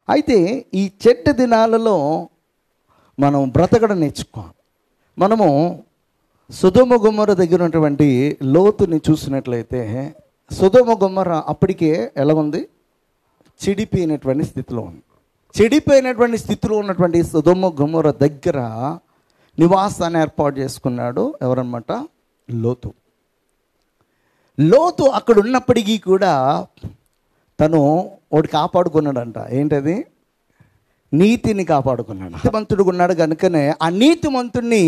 అయితే ఈ చెడ్డ దినాలలో మనం బ్రతకడం నేర్చుకోవాలి. మనము సొదొమ గొమొర్రా దగ్గర ఉన్నటువంటి లోతుని చూసినట్లయితే సొదొమ గొమొర్రా అప్పటికే ఎలా ఉంది? చెడిపోయినటువంటి స్థితిలో ఉంది. చెడిపోయినటువంటి స్థితిలో ఉన్నటువంటి సొదొమ గొమొర్రా దగ్గర నివాసాన్ని ఏర్పాటు చేసుకున్నాడు ఎవరన్నమాట? లోతు. లోతు అక్కడ ఉన్నప్పటికీ కూడా తను ఒకటి కాపాడుకున్నాడంట. ఏంటది? నీతిని కాపాడుకున్నాడు. నీతిమంతుడుగా ఉన్నాడు కనుకనే ఆ నీతిమంతుడిని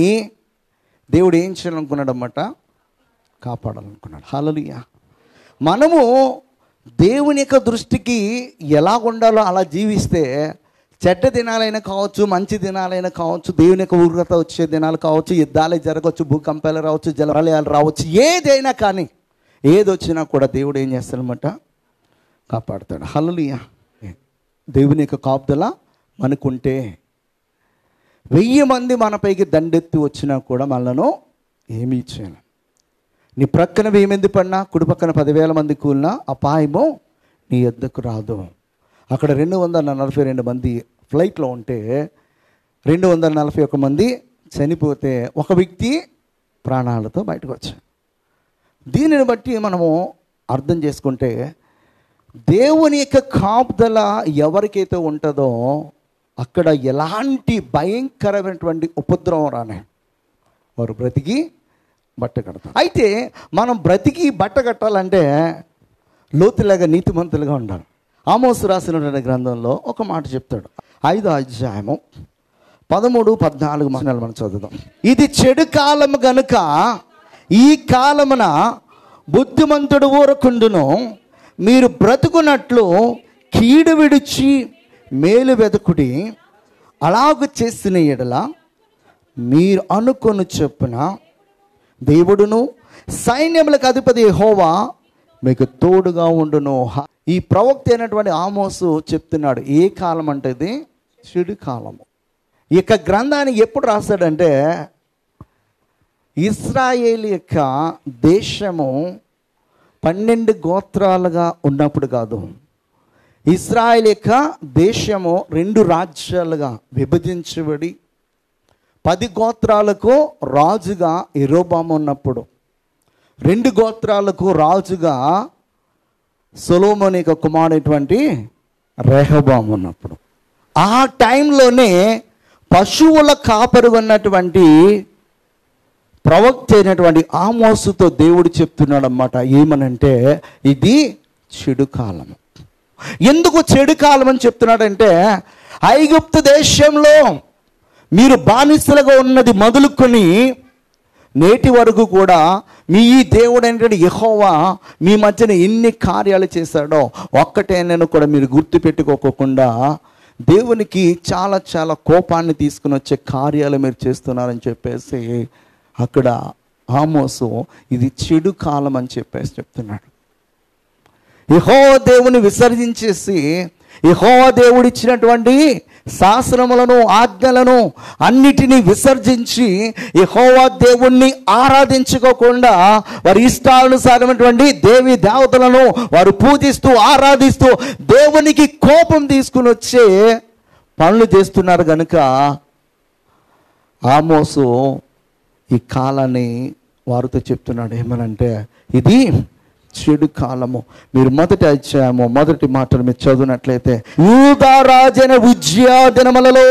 దేవుడు ఏం చేయాలనుకున్నాడన్నమాట? కాపాడాలనుకున్నాడు. హల్లెలూయా. మనము దేవుని యొక్క దృష్టికి ఎలా ఉండాలో అలా జీవిస్తే చెడ్డ దినాలైనా కావచ్చు, మంచి దినాలైనా కావచ్చు, దేవుని యొక్క ఉగ్రత వచ్చే దినాలు కావచ్చు, యుద్ధాలే జరగవచ్చు, భూకంపాలు రావచ్చు, జలప్రలయాలు రావచ్చు, ఏదైనా కానీ ఏది వచ్చినా కూడా దేవుడు ఏం చేస్తాడనమాట? కాపాడుతాడు. హల్లెలూయా. దేవుని యొక్క కాపుదల మనకుంటే 1000 మంది మనపైకి దండెత్తి వచ్చినా కూడా మనలను ఏమీ చేయను. నీ ప్రక్కన 1000 మంది పడినా, కుడి పక్కన 10,000 మంది కూలినా అపాయము నీ యొద్దకు రాదు. అక్కడ 242 మంది ఫ్లైట్లో ఉంటే 241 మంది చనిపోతే ఒక వ్యక్తి ప్రాణాలతో బయటకు వచ్చాడు. దీనిని బట్టి మనము అర్థం చేసుకుంటే దేవుని యొక్క కాపుదల ఎవరికైతే ఉంటుందో అక్కడ ఎలాంటి భయంకరమైనటువంటి ఉపద్రవం రానే వారు బ్రతికి బట్ట కడతారు. అయితే మనం బ్రతికి బట్ట కట్టాలంటే లోతులాగా నీతిమంతులుగా ఉండాలి. ఆమోసు రాసినటువంటి గ్రంథంలో ఒక మాట చెప్తాడు. 5వ అధ్యాయము 13-14 వచనాలు మనం చదువుదాం. ఇది చెడు కాలం గనుక ఈ కాలమున బుద్ధిమంతుడు ఊరకుండును, మీరు బ్రతుకున్నట్లు కీడు విడిచి మేలు వెదకుడి, అలాగ చేసిన ఎడల మీరు అనుకొని చొప్పున దేవుడును సైన్యములకు అధిపతి యెహోవా మీకు తోడుగా ఉండును. ఈ ప్రవక్త అయినటువంటి ఆమోసు చెప్తున్నాడు. ఏ కాలం అంటే ఇది చెడు కాలము. ఈ యొక్క గ్రంథాన్ని ఎప్పుడు రాస్తాడంటే ఇశ్రాయేల్ యొక్క దేశము 12 గోత్రాలుగా ఉన్నప్పుడు కాదు. ఇశ్రాయేల్ యొక్క దేశము 2 రాజ్యాలుగా విభజించబడి 10 గోత్రాలకు రాజుగా యెరోబాము ఉన్నప్పుడు, 2 గోత్రాలకు రాజుగా సొలొమోను యొక్క కుమారుడైనటువంటి రెహబాము ఉన్నప్పుడు, ఆ టైంలోనే పశువుల కాపరి ఉన్నటువంటి ప్రవక్త అయినటువంటి ఆమోసుతో దేవుడు చెప్తున్నాడు అన్నమాట. ఏమనంటే ఇది చెడు కాలం. ఎందుకు చెడు కాలం అని చెప్తున్నాడంటే ఐగుప్తు దేశంలో మీరు బానిసలుగా ఉన్నది మొదలుకొని నేటి వరకు కూడా మీ దేవుడైనటువంటి యెహోవా మీ మధ్యన ఎన్ని కార్యాలు చేశాడో ఒక్కటేనైనా కూడా మీరు గుర్తుపెట్టుకోకుండా దేవునికి చాలా చాలా కోపాన్ని తీసుకుని వచ్చే కార్యాలు మీరు చేస్తున్నారని చెప్పేసి అక్కడ ఆమోసు ఇది చెడు కాలం అని చెప్పేసి చెప్తున్నాడు. యెహోవా దేవుని విసర్జించేసి యెహోవా దేవుడు ఇచ్చినటువంటి శాసనములను ఆజ్ఞలను అన్నిటినీ విసర్జించి యెహోవా దేవుణ్ణి ఆరాధించుకోకుండా వారి ఇష్టానుసారమైనటువంటి దేవి దేవతలను వారు పూజిస్తూ ఆరాధిస్తూ దేవునికి కోపం తీసుకుని వచ్చే పనులు చేస్తున్నారు కనుక ఆమోసు ఈ కాలాన్ని వారితో చెప్తున్నాడు. ఏమనంటే ఇది చెడు కాలము. మీరు మొదటి అధ్యాయము మొదటి మాటలు మీరు చదివినట్లయితే యూదా రాజైన ఉజ్జియా దినములలో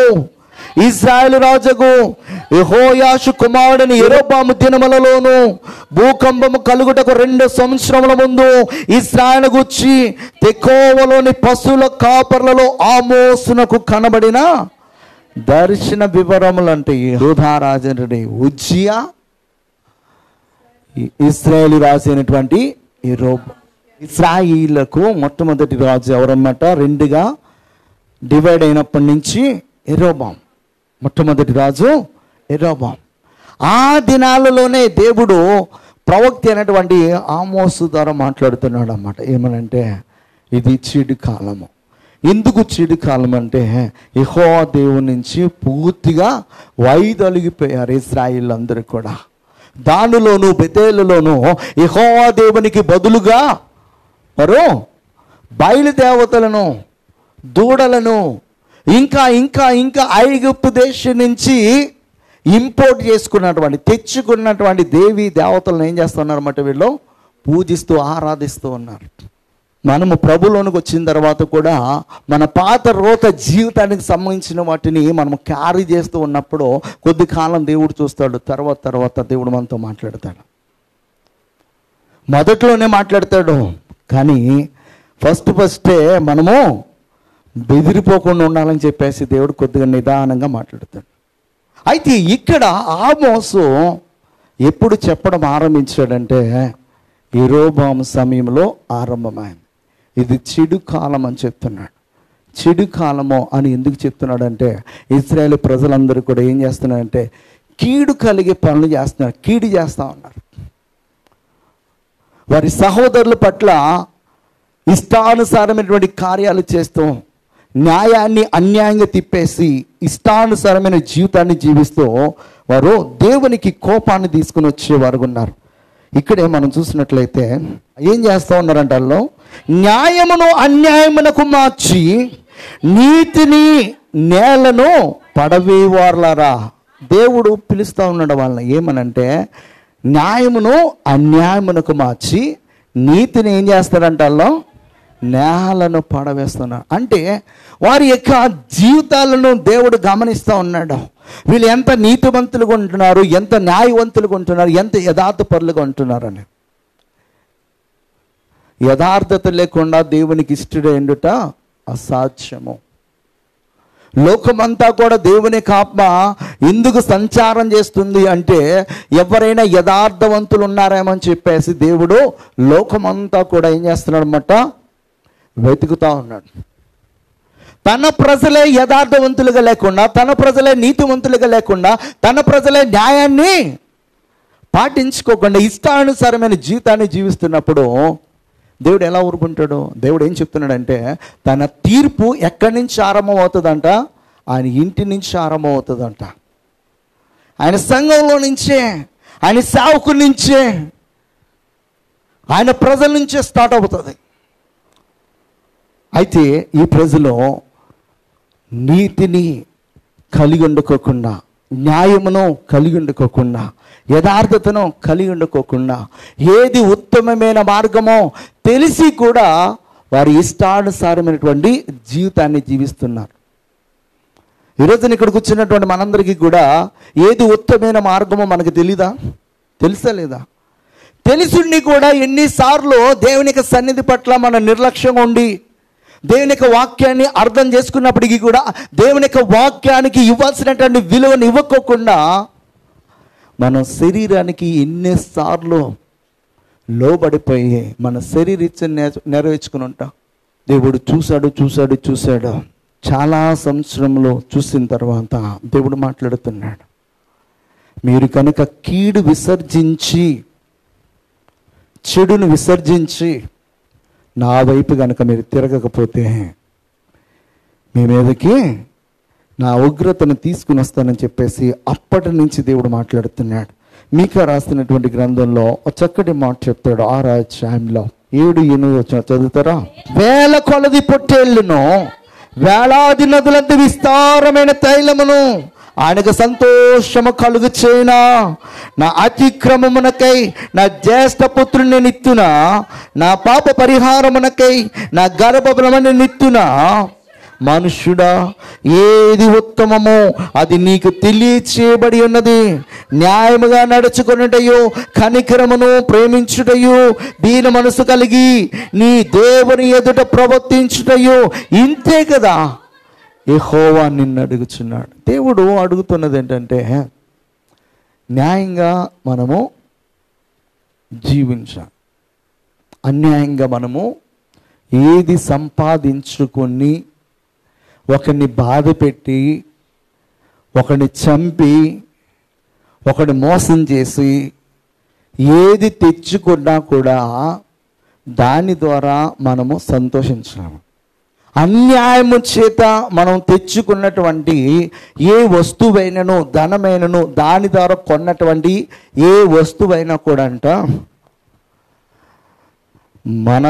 ఇశ్రాయేలు రాజుకు యెహోయాషు కుమారుడైన యెరోబాము దినములలోను భూకంపము కలుగుటకు 2 సంవత్సరముల ముందు ఇశ్రాయేలు గూర్చి తెకోవలోని పశువుల కాపర్లలో ఆమోసునకు కనబడిన దర్శన వివరములు అంటే యూదా రాజైనటువంటి ఉజ్జియా, ఇశ్రాయేలు రాజు అయినటువంటి ఇశ్రాయేలుకు మొట్టమొదటి రాజు ఎవరన్నమాట? 2గా డివైడ్ అయినప్పటి నుంచి యెరోబాము. మొట్టమొదటి రాజు యెరోబాము. ఆ దినాలలోనే దేవుడు ప్రవక్త అయినటువంటి ఆమోసు ద్వారా మాట్లాడుతున్నాడు అన్నమాట. ఏమనంటే ఇది చెడు కాలము. ఎందుకు చెడు కాలం అంటే యెహోవా దేవుని నుంచి పూర్తిగా వైదొలిగిపోయారు ఇశ్రాయేలు అందరూ కూడా. దానిలోను బెతేలులోను యెహోవా దేవునికి బదులుగా వారు బయలుదేవతలను దూడలను ఇంకా ఇంకా ఇంకా ఐగుప్తు దేశం నుంచి ఇంపోర్ట్ చేసుకున్నటువంటి తెచ్చుకున్నటువంటి దేవీ దేవతలను ఏం చేస్తున్నారన్నమాట, వీళ్ళు పూజిస్తూ ఆరాధిస్తూ ఉన్నారు. మనము ప్రభులోనికి వచ్చిన తర్వాత కూడా మన పాత రోత జీవితానికి సంబంధించిన వాటిని మనం క్యారీ చేస్తూ ఉన్నప్పుడు కొద్ది కాలం దేవుడు చూస్తాడు, తర్వాత దేవుడు మనతో మాట్లాడతాడు. మొదట్లోనే మాట్లాడతాడు, కానీ ఫస్టే మనము బెదిరిపోకుండా ఉండాలని చెప్పేసి దేవుడు కొద్దిగా నిదానంగా మాట్లాడతాడు. అయితే ఇక్కడ ఆమోసు ఎప్పుడు చెప్పడం ఆరంభించాడంటే యెరోబాము సమయంలో ఆరంభమైంది. ఇది చెడు కాలం అని చెప్తున్నాడు. చెడు కాలము అని ఎందుకు చెప్తున్నాడంటే ఇశ్రాయేలు ప్రజలందరూ కూడా ఏం చేస్తున్నారంటే కీడు కలిగే పనులు చేస్తున్నారు, కీడు చేస్తూ ఉన్నారు. వారి సహోదరుల పట్ల ఇష్టానుసారమైనటువంటి కార్యాలు చేస్తూ, న్యాయాన్ని అన్యాయంగా తిప్పేసి ఇష్టానుసారమైన జీవితాన్ని జీవిస్తూ వారు దేవునికి కోపాన్ని తీసుకుని వచ్చేవారు ఉన్నారు. ఇక్కడే మనం చూసినట్లయితే ఏం చేస్తూ ఉన్నారంటే వాళ్ళు న్యాయమును అన్యాయమునకు మార్చి నీతిని నేలను పడవేవారులారా. దేవుడు పిలుస్తూ ఉన్నాడు వాళ్ళని ఏమనంటే న్యాయమును అన్యాయమునకు మార్చి నీతిని ఏం చేస్తారంటే వాళ్ళు నేలను పడవేస్తున్నారు. అంటే వారి యొక్క జీవితాలను దేవుడు గమనిస్తూ ఉన్నాడు. వీళ్ళు ఎంత నీతివంతులుగా ఉంటున్నారు, ఎంత న్యాయవంతులుగా ఉంటున్నారు, ఎంత యథార్థపరులుగా ఉంటున్నారని. యథార్థత లేకుండా దేవునికి ఇష్టడేండుట అసాధ్యము. లోకమంతా కూడా దేవుని ఆత్మ ఎందుకు సంచారం చేస్తుంది అంటే ఎవరైనా యథార్థవంతులు ఉన్నారేమో అని చెప్పేసి దేవుడు లోకమంతా కూడా ఏం చేస్తున్నాడు అన్నమాట, వెతుకుతా ఉన్నాడు. తన ప్రజలే యథార్థవంతులుగా లేకుండా, తన ప్రజలే నీతివంతులుగా లేకుండా, తన ప్రజలే న్యాయాన్ని పాటించుకోకుండా ఇష్టానుసారమైన జీవితాన్ని జీవిస్తున్నప్పుడు దేవుడు ఎలా ఊరుకుంటాడు? దేవుడు ఏం చెప్తున్నాడంటే తన తీర్పు ఎక్కడి నుంచి ఆరంభం అవుతుందంట, ఆయన ఇంటి నుంచి ఆరంభం అవుతుందంట. ఆయన సంఘంలో నుంచే, ఆయన సేవకుల నుంచే, ఆయన ప్రజల నుంచే స్టార్ట్ అవుతుంది. అయితే ఈ ప్రజలు నీతిని కలిగి ఉండుకోకుండా, న్యాయమును కలిగి ఉండుకోకుండా, యథార్థతను కలిగి ఉండుకోకుండా, ఏది ఉత్తమమైన మార్గమో తెలిసి కూడా వారి ఇష్టానుసారమైనటువంటి జీవితాన్ని జీవిస్తున్నారు. ఈరోజు ఇక్కడికి వచ్చినటువంటి మనందరికీ కూడా ఏది ఉత్తమమైన మార్గమో మనకు తెలీదా? తెలుసా లేదా? తెలిసిండి కూడా ఎన్నిసార్లు దేవుని యొక్క సన్నిధి పట్ల మన నిర్లక్ష్యంగా ఉండి దేవుని యొక్క వాక్యాన్ని అర్థం చేసుకున్నప్పటికీ కూడా దేవుని యొక్క వాక్యానికి ఇవ్వాల్సినటువంటి విలువను ఇవ్వకోకుండా మన శరీరానికి ఎన్నిసార్లు లోబడిపోయి మన శరీరీత్యాన్ని నెరవేర్చుకుని ఉంటాం. దేవుడు చూశాడు. చాలా సంవత్సరంలో చూసిన తర్వాత దేవుడు మాట్లాడుతున్నాడు, మీరు కనుక కీడు విసర్జించి చెడును విసర్జించి నా వైపు కనుక మీరు తిరగకపోతే మీ మీదకి నా ఉగ్రతను తీసుకుని వస్తానని చెప్పేసి అప్పటి నుంచి దేవుడు మాట్లాడుతున్నాడు. మీకా రాస్తున్నటువంటి గ్రంథంలో ఒక చక్కటి మాట చెప్తాడు. 6వ అధ్యాయంలో 7-8 చదువుతారా? వేల కొలది పొట్టేళ్లను, వేలాది నదులంత విస్తారమైన తైలమును ఆయనకు సంతోషము కలుగు చేయనా, నా అతిక్రమమునకై నా జ్యేష్ఠ పుత్రుని నేను ఇత్తునా, నా పాప పరిహారమునకై నా గర్భఫలమును నిత్తునా. మనుష్యుడా, ఏది ఉత్తమమో అది నీకు తెలియచేయబడి ఉన్నది. న్యాయముగా నడుచుకొనుటయు, కనికరమును ప్రేమించుటయు, దీన మనసు కలిగి నీ దేవుని ఎదుట ప్రవర్తించుటయు ఇంతే కదా యెహోవా నిన్ను అడుగుచున్నాడు. దేవుడు అడుగుతున్నది ఏంటంటే న్యాయంగా మనము జీవించాలి. అన్యాయంగా మనము ఏది సంపాదించుకొని ఒకరిని బాధ పెట్టి, ఒకరిని చంపి, ఒకరిని మోసం చేసి ఏది తెచ్చుకున్నా కూడా దాని ద్వారా మనము సంతోషించాము. అన్యాయము చేత మనం తెచ్చుకున్నటువంటి ఏ వస్తువైనను, ధనమైనను, దాని ద్వారా కొన్నటువంటి ఏ వస్తువైనా కూడా అంట మన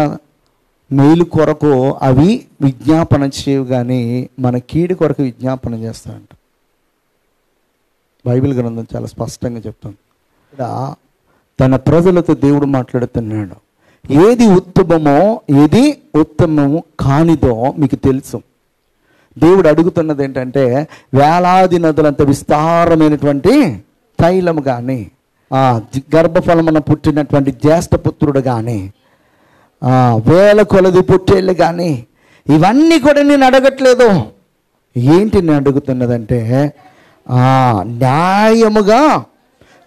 మేలు కొరకు అవి విజ్ఞాపన చేయవు, కానీ మన కీడు కొరకు విజ్ఞాపన చేస్తాయంట. బైబిల్ గ్రంథం చాలా స్పష్టంగా చెప్తుంది. ఇక్కడ తన ప్రజలతో దేవుడు మాట్లాడుతున్నాడు. ఏది ఉత్తమమో ఏది ఉత్తమము కానిదో మీకు తెలుసు. దేవుడు అడుగుతున్నది ఏంటంటే, వేలాది నదులంత విస్తారమైనటువంటి తైలము కానీ, గర్భఫలమున పుట్టినటువంటి జ్యేష్ఠపుత్రుడు కానీ, వేల కొలది పుట్టేళ్ళు కానీ, ఇవన్నీ కూడా నేను అడగట్లేదు. ఏంటి నేను అడుగుతున్నదంటే, న్యాయముగా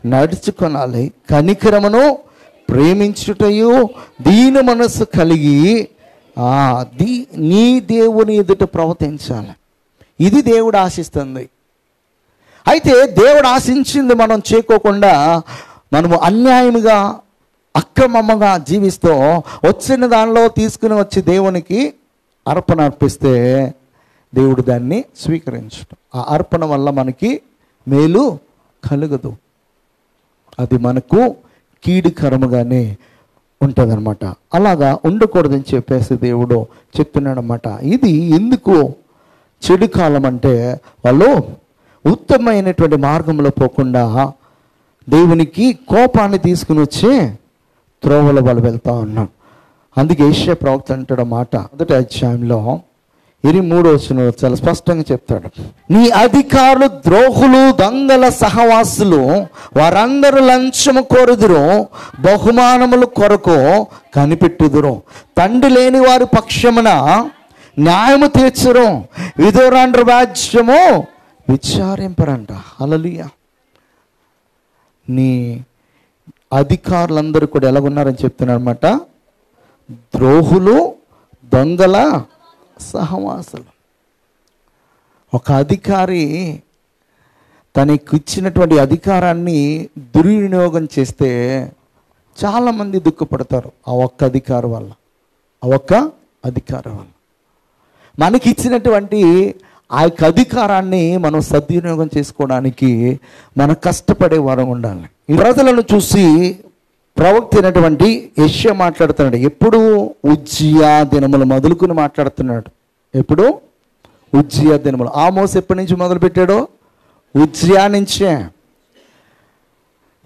నడుచుకొనాలి, కనికరమును ప్రేమించుటయు దీన మనస్సు కలిగి నీ దేవుని ఎదుట ప్రవర్తించాలి. ఇది దేవుడు ఆశిస్తుంది. అయితే దేవుడు ఆశించింది మనం చేయకోకుండా మనము అన్యాయముగా అక్రమముగా జీవిస్తూ వచ్చిన దానిలో తీసుకుని వచ్చి దేవునికి అర్పణ అర్పిస్తే దేవుడు దాన్ని స్వీకరించడం. ఆ అర్పణ వల్ల మనకి మేలు కలుగదు, అది మనకు కీడుకరముగానే ఉంటుంది అనమాట. అలాగా ఉండకూడదని చెప్పేసి దేవుడు చెప్తున్నాడు అన్నమాట. ఇది ఎందుకు చెడు కాలం అంటే, వాళ్ళు ఉత్తమమైనటువంటి మార్గంలో పోకుండా దేవునికి కోపాన్ని తీసుకుని వచ్చి త్రోవల వాళ్ళు వెళ్తూ ఉన్నాం. అందుకే యెషయా ప్రవక్త అంటాడు మాట, మొదటి అధ్యాయంలో 23వ వచనంలో చాలా స్పష్టంగా చెప్తాడు. నీ అధికారులు ద్రోహులు, దొంగల సహవాసులు, వారందరూ లంచము కోరుదురు, బహుమానముల కొరకు కనిపెట్టుదురు, తండ్రి లేని వారి పక్షమున న్యాయము తీర్చరు, విధురాండ్ర రాజ్యము విచారింపరంట. హల్లెలూయా. నీ అధికారులందరూ కూడా ఎలాగున్నారని చెప్తున్నారు అనమాట, ద్రోహులు, దొంగల సహవాసులు. ఒక అధికారి తనకు ఇచ్చినటువంటి అధికారాన్ని దుర్వినియోగం చేస్తే చాలామంది దుఃఖపడతారు. ఆ ఒక్క అధికారం వల్ల, మనకి ఇచ్చినటువంటి ఆ యొక్క అధికారాన్ని మనం సద్వినియోగం చేసుకోవడానికి మనం కష్టపడే వారం ఉండాలి. ఈ ప్రజలను చూసి ప్రవక్త అయినటువంటి యెషయా మాట్లాడుతున్నాడు. ఎప్పుడు ఉజ్జియా దినములు మొదలుకుని మాట్లాడుతున్నాడు. ఎప్పుడు ఉజ్జియా దినములు. ఆమోస్ ఎప్పటి నుంచి మొదలు పెట్టాడో, ఉజ్జియా నుంచే.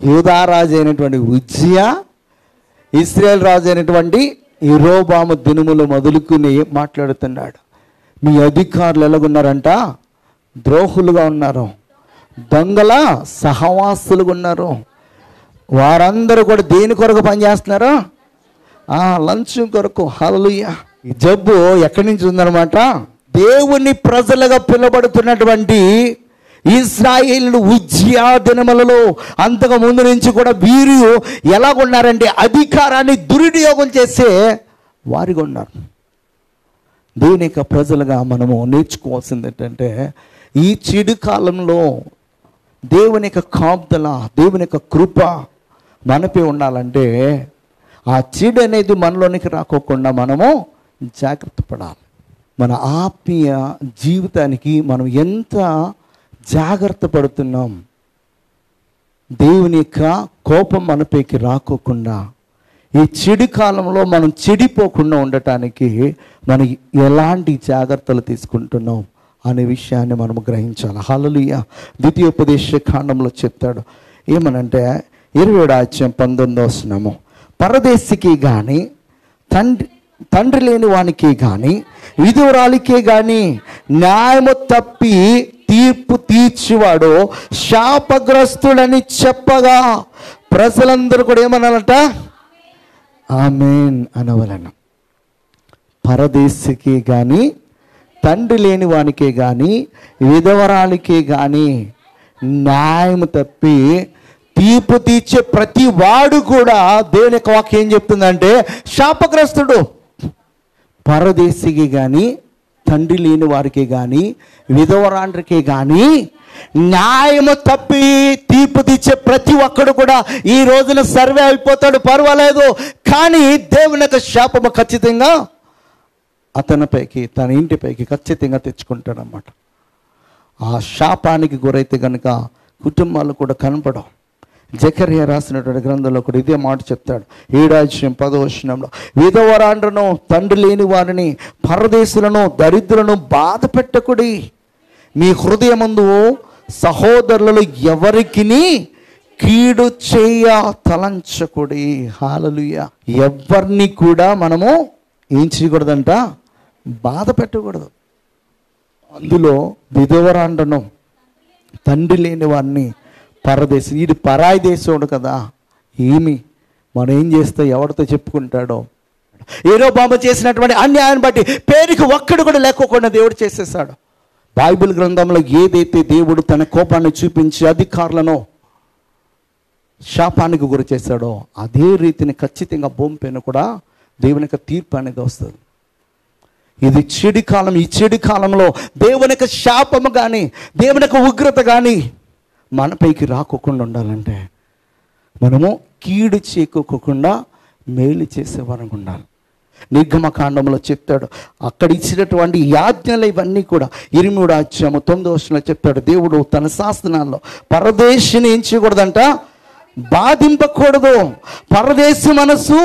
యూదా రాజు అయినటువంటి ఉజ్జియా, ఇశ్రాయేల్ రాజు అయినటువంటి యెరోబాము దినములు మొదలుకుని మాట్లాడుతున్నాడు. మీ అధికారులు ఎలాగున్నారంట, ద్రోహులుగా ఉన్నారు, దొంగల సహవాసులుగా ఉన్నారు. వారందరూ కూడా దేని కొరకు పనిచేస్తున్నారు, లంచం కొరకు. హల్లెలూయా. ఈ జబ్బు ఎక్కడి నుంచి ఉందన్నమాట, దేవుని ప్రజలుగా పిలువబడుతున్నటువంటి ఇశ్రాయేలు ఉజ్జియా దినములలో అంతకు ముందు నుంచి కూడా వీరు ఎలాగున్నారంటే అధికారాన్ని దుర్వినియోగం చేసే వారిగా ఉన్నారు. దేవుని యొక్క ప్రజలుగా మనము నేర్చుకోవాల్సింది ఏంటంటే, ఈ చెడు కాలంలో దేవుని యొక్క కాపుదల, దేవుని యొక్క కృప మనపై ఉండాలంటే ఆ చెడు అనేది మనలోనికి రాకోకుండా మనము జాగ్రత్త పడాలి. మన ఆత్మీయ జీవితానికి మనం ఎంత జాగ్రత్త పడుతున్నాం, దేవుని యొక్క కోపం మనపైకి రాకోకుండా, ఈ చెడు కాలంలో మనం చెడిపోకుండా ఉండటానికి మనం ఎలాంటి జాగ్రత్తలు తీసుకుంటున్నాం అనే విషయాన్ని మనము గ్రహించాలి. హల్లెలూయా. ద్వితీయోపదేశ కాండంలో చెప్తాడు ఏమనంటే 27వ అధ్యాయం 19వ వచనము, పరదేశికి కానీ తండ్రి లేని వానికి కానీ విధురాలికే కానీ న్యాయము తప్పి తీర్పు తీర్చివాడు శాపగ్రస్తుడని చెప్పగా ప్రజలందరూ కూడా ఏమనాలట, ఆమేన్ అనవలను. పరదేశికి కానీ తండ్రి లేని వానికే కానీ విధవరాలికే కానీ న్యాయము తప్పి తీర్పు తీర్చే ప్రతి వాడు కూడా దేవుని యొక్క వాక్యం ఏం చెప్తుందంటే శాపగ్రస్తుడు. పరదేశికి కానీ తండ్రి లేని వారికి కానీ విధవరాండ్రికి కానీ న్యాయము తప్పి తీర్పు తీర్చే ప్రతి ఒక్కడు కూడా ఈ రోజున సర్వే అయిపోతాడు, పర్వాలేదు. కానీ దేవుని యొక్క శాపము ఖచ్చితంగా అతనిపైకి, తన ఇంటిపైకి ఖచ్చితంగా తెచ్చుకుంటాడన్నమాట. ఆ శాపానికి గురైతే కనుక కుటుంబాలు కూడా కనపడవు. జకర్యా రాసినటువంటి గ్రంథంలో కూడా ఇదే మాట చెప్తాడు. 7:10 విధవరాండ్రను, తండ్రి లేని వారిని, పరదేశులను, దరిద్రులను బాధ పెట్టకుడి. మీ హృదయమందు సహోదరులలో ఎవరికిని కీడు చేయ తలంచకుడి. హల్లెలూయా. ఎవరిని కూడా మనము ఏం చేయకూడదంట? బాధ పెట్టకూడదు. అందులో విధవరాండ్రను, తండ్రి లేని వారిని, పరదేశం. ఇది పరాయి దేశండు కదా, ఏమి మనం ఏం చేస్తే ఎవరితో చెప్పుకుంటాడో. యెరొబాము చేసినటువంటి అన్యాయాన్ని బట్టి పేరుకి ఒక్కడు కూడా లేకోకుండా దేవుడు చేసేసాడు. బైబిల్ గ్రంథంలో ఏదైతే దేవుడు తన కోపాన్ని చూపించి అధికారులను శాపానికి గురి చేశాడో అదే రీతిని ఖచ్చితంగా భూమి పైన కూడా దేవుని యొక్క తీర్పు అనేది వస్తుంది. ఇది చెడు కాలం. ఈ చెడు కాలంలో దేవుని యొక్క శాపము కానీ, దేవుని యొక్క ఉగ్రత కానీ మనపైకి రాకోకుండా ఉండాలంటే మనము కీడు చేకోకుండా మేలు చేసేవారం ఉండాలి. నిర్గమకాండంలో చెప్తాడు, అక్కడ ఇచ్చినటువంటి యాజ్ఞలు ఇవన్నీ కూడా 23:9 చెప్తాడు. దేవుడు తన శాసనాల్లో పరదేశిని ఏం చేయకూడదంట? బాధింపకూడదు. పరదేశి మనసు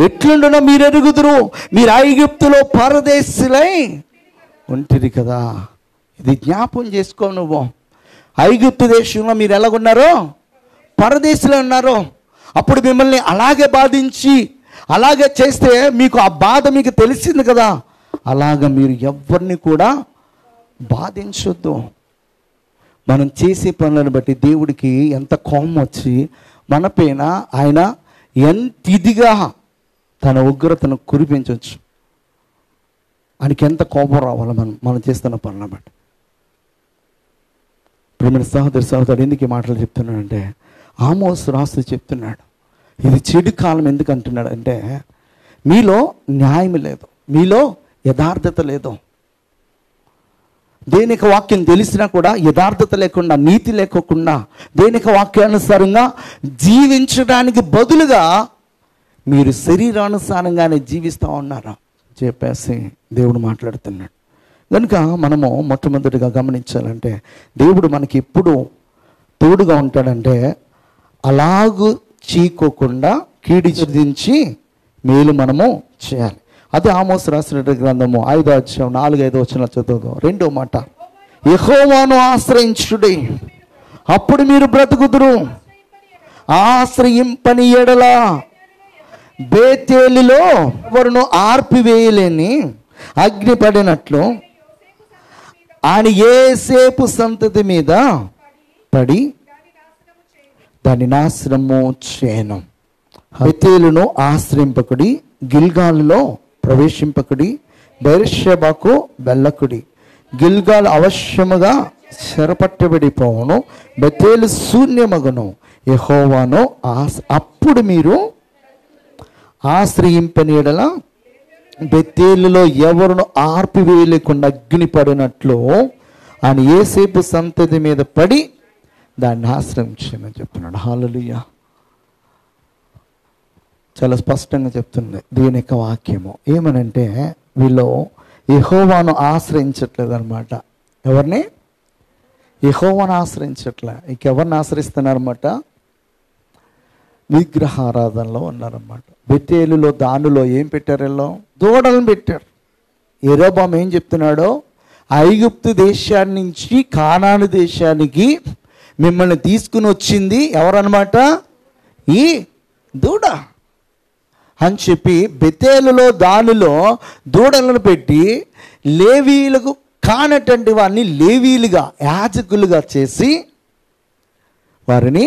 ఎట్లుండనో మీరు ఎరుగుదురు, మీరు ఐగుప్తులో పరదేశులై ఉంటుంది కదా. ఇది జ్ఞాపం చేసుకో. నువ్వు ఐగుప్తు దేశంలో మీరు ఎలాగున్నారో పరదేశులో ఉన్నారో. అప్పుడు మిమ్మల్ని అలాగే బాధించి అలాగే చేస్తే మీకు ఆ బాధ మీకు తెలిసింది కదా. అలాగ మీరు ఎవరిని కూడా బాధించొద్దు. మనం చేసే పనులను బట్టి దేవుడికి ఎంత కోపం వచ్చి మన పైన ఆయన ఎంత ఇదిగా తన ఉగ్రతను కురిపించవచ్చు. ఆయనకి ఎంత కోపం రావాలి మనం చేస్తున్న పనులను బట్టి. ప్రియమైన సహోదరు ఎందుకు ఈ మాటలు చెప్తున్నాడంటే, ఆమోసు రాస్తూ చెప్తున్నాడు, ఇది చెడు కాలం. ఎందుకు అంటున్నాడు అంటే, మీలో న్యాయం లేదు, మీలో యథార్థత లేదు. దేనిక వాక్యం తెలిసినా కూడా యథార్థత లేకుండా, నీతి లేకోకుండా, దేనిక వాక్యానుసారంగా జీవించడానికి బదులుగా మీరు శరీరానుసారంగానే జీవిస్తూ ఉన్నారా చెప్పేసి దేవుడు మాట్లాడుతున్నాడు. కనుక మనము మొట్టమొదటిగా గమనించాలంటే, దేవుడు మనకి ఎప్పుడు తోడుగా ఉంటాడంటే, అలాగూ చీకోకుండా కీడి చిదించి మేలు మనము చేయాలి. అదే ఆమోసు రాసిన గ్రంథము 5:4-5 చదువుదాం. 2వ మాట, యెహోవాను ఆశ్రయించుడి, అప్పుడు మీరు బ్రతుకుదురు. ఆశ్రయింపని ఎడల బేతేలులో ఎవరును ఆర్పివేయలేని అగ్ని పడినట్లు ఆయన యోసేపు సంతతి మీద పడి దాన్ని నాశనము చేయను. బేతేలును ఆశ్రయింపకుడి, గిల్గాలులో ప్రవేశింపకుడి, బెర్షెబాకు వెళ్ళకుడి. గిల్గాల్ అవశ్యముగా చెరపట్టబడిపోవును, బేతేలు శూన్యమగును. యెహోవాను అప్పుడు మీరు ఆశ్రయింపని ఎడల బేతేలులో ఎవరును ఆర్పివేయలేకుండా అగ్ని పడినట్లు ఆయన యోసేపు సంతతి మీద పడి దాన్ని ఆశ్రయించమని చెప్తున్నాడు. హల్లెలూయా. చాలా స్పష్టంగా చెప్తుంది దేవుని యొక్క వాక్యము. ఏమనంటే, వీళ్ళు యెహోవాను ఆశ్రయించట్లేదు అనమాట. ఎవరిని? యెహోవాను ఆశ్రయించట్లే. ఇంకెవరిని ఆశ్రయిస్తున్నారన్నమాట? విగ్రహారాధనలో ఉన్నారన్నమాట. బెతేలులో దానిలో ఏం పెట్టారు? వీళ్ళు దూడలను పెట్టారు. యెరొబాము ఏం చెప్తున్నాడో, ఐగుప్తు దేశాన్ని నుంచి కానాను దేశానికి మిమ్మల్ని తీసుకుని వచ్చింది ఎవరన్నమాట? ఈ దూడ అని చెప్పి బెతేలులో దానిలో దూడలను పెట్టి లేవీలకు కానటువంటి వారిని లేవీలుగా, యాజకులుగా చేసి వారిని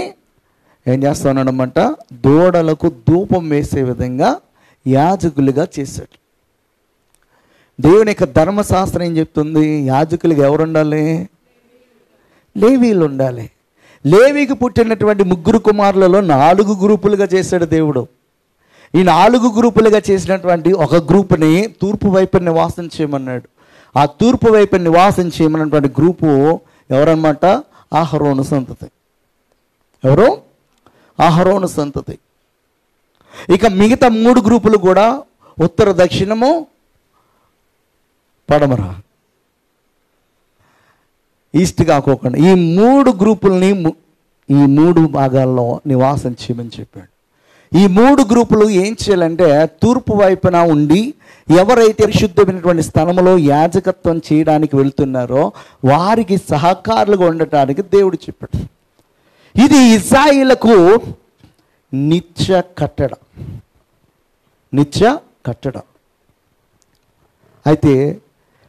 ఏం చేస్తున్నాడన్నమాట? దూడలకు ధూపం వేసే విధంగా యాజకులుగా చేశాడు. దేవుని యొక్క ధర్మశాస్త్రం ఏం చెప్తుంది? యాజకులుగా ఎవరు ఉండాలి? లేవీలు ఉండాలి. లేవీకి పుట్టినటువంటి 3 కుమారులలో 4 గ్రూపులుగా చేశాడు దేవుడు. ఈ 4 గ్రూపులుగా చేసినటువంటి ఒక గ్రూపుని తూర్పు వైపు నివాసం చేయమన్నాడు. ఆ తూర్పు వైపు నివాసం చేయమన్నటువంటి గ్రూపు ఎవరన్నమాట? అహరోను సంతతి. ఎవరు? అహరోను సంతతి. ఇక మిగతా 3 గ్రూపులు కూడా ఉత్తర, దక్షిణము, పడమర, ఈస్ట్ కాకోకుండా ఈ 3 గ్రూపుల్ని ఈ 3 భాగాల్లో నివాసం చేయమని చెప్పాడు. ఈ 3 గ్రూపులు ఏం చేయాలంటే తూర్పు వైపున ఉండి ఎవరైతే పరిశుద్ధమైనటువంటి స్థలంలో యాజకత్వం చేయడానికి వెళ్తున్నారో వారికి సహకారులుగా ఉండటానికి దేవుడు చెప్పాడు. ఇది ఇశ్రాయేలుకు నిత్య కట్టడ. అయితే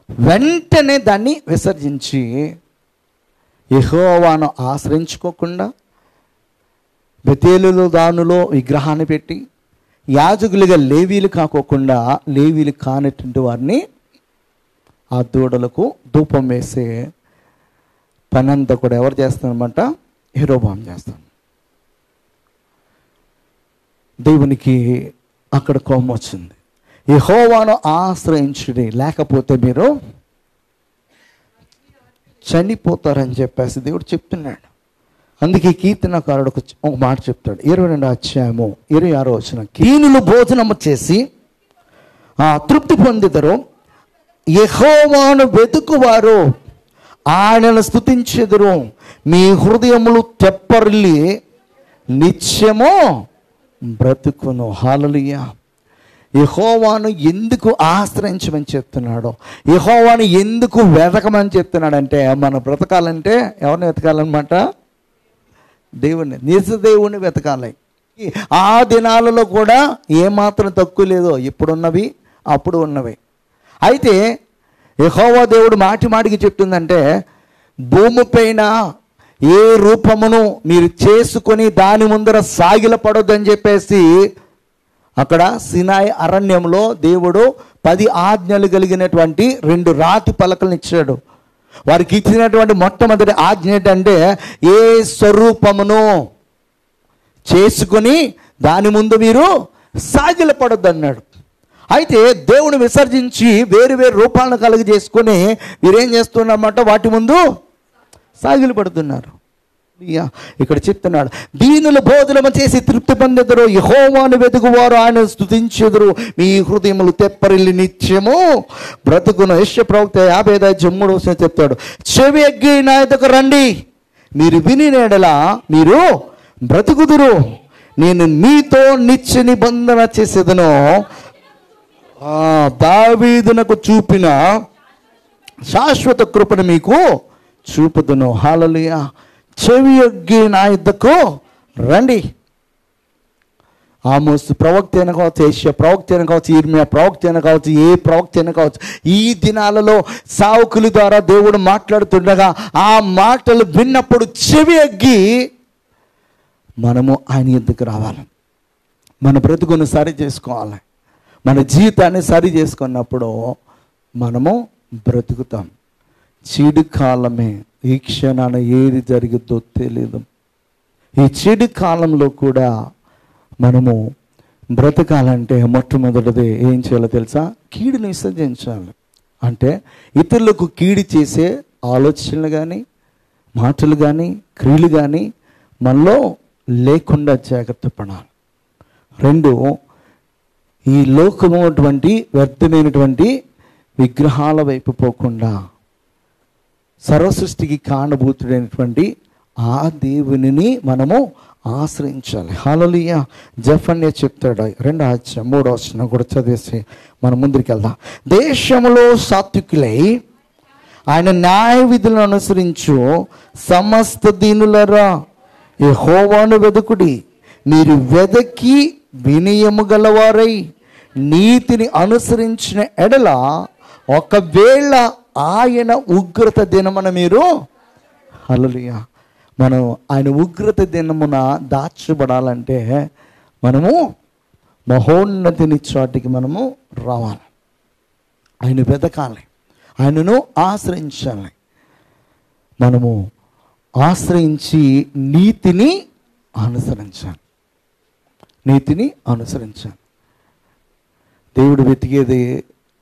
వెంటనే దాన్ని విసర్జించి యెహోవాను ఆశ్రయించుకోకుండా బెతేలులో దానులో విగ్రహాన్ని పెట్టి యాజకులుగా లేవీలు కాకోకుండా లేవీలు కానటువంటి వారిని ఆ దూడలకు ధూపం వేసే పనంతా కూడా ఎవరు చేస్తారన్నమాట? యెరోబాము చేస్తాను. దేవునికి అక్కడ కోపం వచ్చింది. యెహోవాను ఆశ్రయించుడి, లేకపోతే మీరు చనిపోతారని చెప్పేసి దేవుడు చెప్తున్నాడు. అందుకే కీర్తనకారుడు ఒక మాట చెప్తాడు. 22వ అధ్యాయము 26వ వచనం, దీనులు భోజనము చేసి తృప్తి పొందిదరు, యెహోవాను వెతుకువారు ఆయనను స్తుతించెదరు, మీ హృదయములు తెప్పరిల్లి నిత్యము బ్రతుకును. హల్లెలూయా. యెహోవాను ఎందుకు ఆశ్రయించమని చెప్తున్నాడో, యెహోవాను ఎందుకు వెతకమని చెప్తున్నాడంటే, మన బ్రతకాలంటే ఎవరిని వెతకాలన్నమాట? దేవుణ్ణి, నిజ దేవుణ్ణి వెతకాలి. ఆ దినాలలో కూడా ఏమాత్రం తక్కువ లేదో, ఇప్పుడున్నవి అప్పుడు ఉన్నవి. అయితే యెహోవా దేవుడు మాటి మాటికి చెప్తుందంటే, భూమిపైన ఏ రూపమును మీరు చేసుకొని దాని ముందర సాగిలపడొద్దని చెప్పేసి అక్కడ సినాయి అరణ్యంలో దేవుడు 10 ఆజ్ఞలు కలిగినటువంటి 2 రాతి పలకలను ఇచ్చాడు. వారికి ఇచ్చినటువంటి మొట్టమొదటి ఆజ్ఞ ఏంటంటే, ఏ స్వరూపమును చేసుకొని దాని ముందు మీరు సాగిలపడొద్దు అన్నాడు. అయితే దేవుని విసర్జించి వేరు వేరు రూపాలను కలిగి చేసుకొని మీరేం చేస్తున్నారన్నమాట? వాటి ముందు సాగిలపడుతున్నారు. ఇక్కడ చెప్తున్నాడు, దీనులు భోజనము చేసి తృప్తి పొందెదరు, యెహోవాను వెతుకువారు ఆయన స్తుతించెదరు, మీ హృదయములు తెప్పరిల్లి నిత్యము బ్రతుకును. యెషయా ప్రవక్త 55:3 వచనం చెప్తాడు, చెవి ఎగ్గి నా యొద్దకు రండి, మీరు విని ఎడల మీరు బ్రతుకుదురు, నేను మీతో నిత్య నిబంధన చేసేదను, దావీదునకు చూపిన శాశ్వత కృపను మీకు చూపుదును. హల్లెలూయా. చెవి యొగ్గి నా యొద్దకు రండి. ఆమోసు ప్రవక్త అయినా కావచ్చు, యెషయా ప్రవక్త అయినా కావచ్చు, ఇర్మియా ప్రవక్త అయినా కావచ్చు, ఏ ప్రవక్త అయినా కావచ్చు, ఈ దినాలలో సావుకుల ద్వారా దేవుడు మాట్లాడుతుండగా ఆ మాటలు విన్నప్పుడు చెవి ఎగ్గి మనము ఆయన యొద్దకు రావాలి. మన బ్రతుకును సరి చేసుకోవాలి. మన జీవితాన్ని సరి చేసుకున్నప్పుడు మనము బ్రతుకుతాం. చీడు కాలమే, ఈ క్షణాన ఏది జరిగిద్దో తెలియదు. ఈ చెడు కాలంలో కూడా మనము బ్రతకాలంటే మొట్టమొదటిది ఏం చేయాలో తెలుసా? కీడుని విసర్జించాలి. అంటే ఇతరులకు కీడు చేసే ఆలోచనలు కానీ, మాటలు కానీ, క్రియలు కానీ మనలో లేకుండా జాగ్రత్త పడాలి. 2, ఈ లోకమైనటువంటి వ్యర్థమైనటువంటి విగ్రహాల వైపు పోకుండా సర్వసృష్టికి కారణభూతుడైనటువంటి ఆ దేవునిని మనము ఆశ్రయించాలి. హల్లెలూయా. జెఫన్యా చెప్తాడు 2వ అధ్యాయం 3వ వచనం కూడా చదివేసి మనం ముందుకు వెళ్దాం. దేశంలో సాత్వికులై ఆయన న్యాయ విధులను అనుసరించు సమస్త దీనులరా, యెహోవాను వెదుకుడి, మీరు వెదకి వినయము గలవారై నీతిని అనుసరించిన ఎడల ఒకవేళ ఆయన ఉగ్రత దినమున మీరు, హల్లెలూయా, మనం ఆయన ఉగ్రత దినమున దాచబడాలంటే మనము మహోన్నతిని చాటికి మనము రావాలి. ఆయన వెతకాలి, ఆయనను ఆశ్రయించాలి. మనము ఆశ్రయించి నీతిని అనుసరించాలి. దేవుడు వెతికేది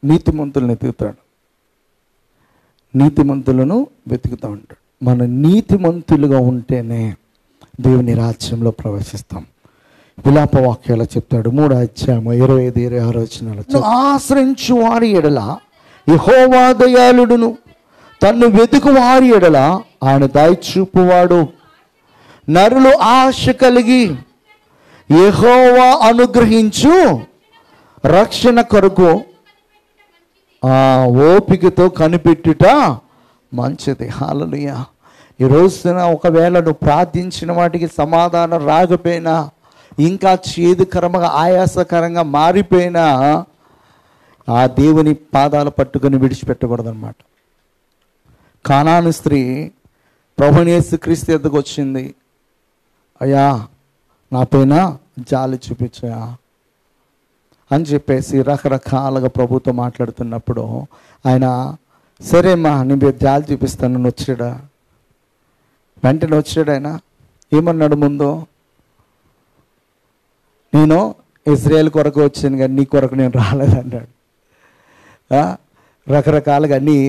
నీతిమంతులను వెతుకుతాడు, నీతిమంతులను వెతుకుతూ ఉంటాడు. మన నీతిమంతులుగా ఉంటేనే దేవుని రాజ్యంలో ప్రవేశిస్తాం. విలాప వాక్యాలు చెప్తాడు 3వ అధ్యాయం 25-26 వచనాలు, ఆశ్రయించు వారి ఎడల యెహోవా దయాళుడును, తన్ను వెతుకు వారి ఎడల ఆయన దయ చూపువాడు, నరులు ఆశ కలిగి యెహోవా అనుగ్రహించు రక్షణ కొరకు ఓపికతో కనిపెట్టుట మంచిది. హల్లెలూయా. ఈ రోజున ఒకవేళ నువ్వు ప్రార్థించిన వాటికి సమాధానం రాకపోయినా, ఇంకా చేదుకరంగా ఆయాసకరంగా మారిపోయినా, ఆ దేవుని పాదాలు పట్టుకొని విడిచిపెట్టకూడదు అన్నమాట. కానాను స్త్రీ ప్రభువైన యేసుక్రీస్తు ఎద్దకు వచ్చింది. అయ్యా, నా పైన జాలి చూపించా అని చెప్పేసి రకరకాలుగా ప్రభుతో మాట్లాడుతున్నప్పుడు ఆయన, సరేమ్మా నీ మీద జాలి చూపిస్తాను వచ్చాడా? వెంటనే వచ్చాడు. ఆయన ఏమన్నాడు ముందు? నేను ఇజ్రాయేల్ కొరకు వచ్చాను కానీ నీ కొరకు నేను రాలేదన్నాడు. రకరకాలుగా అన్నీ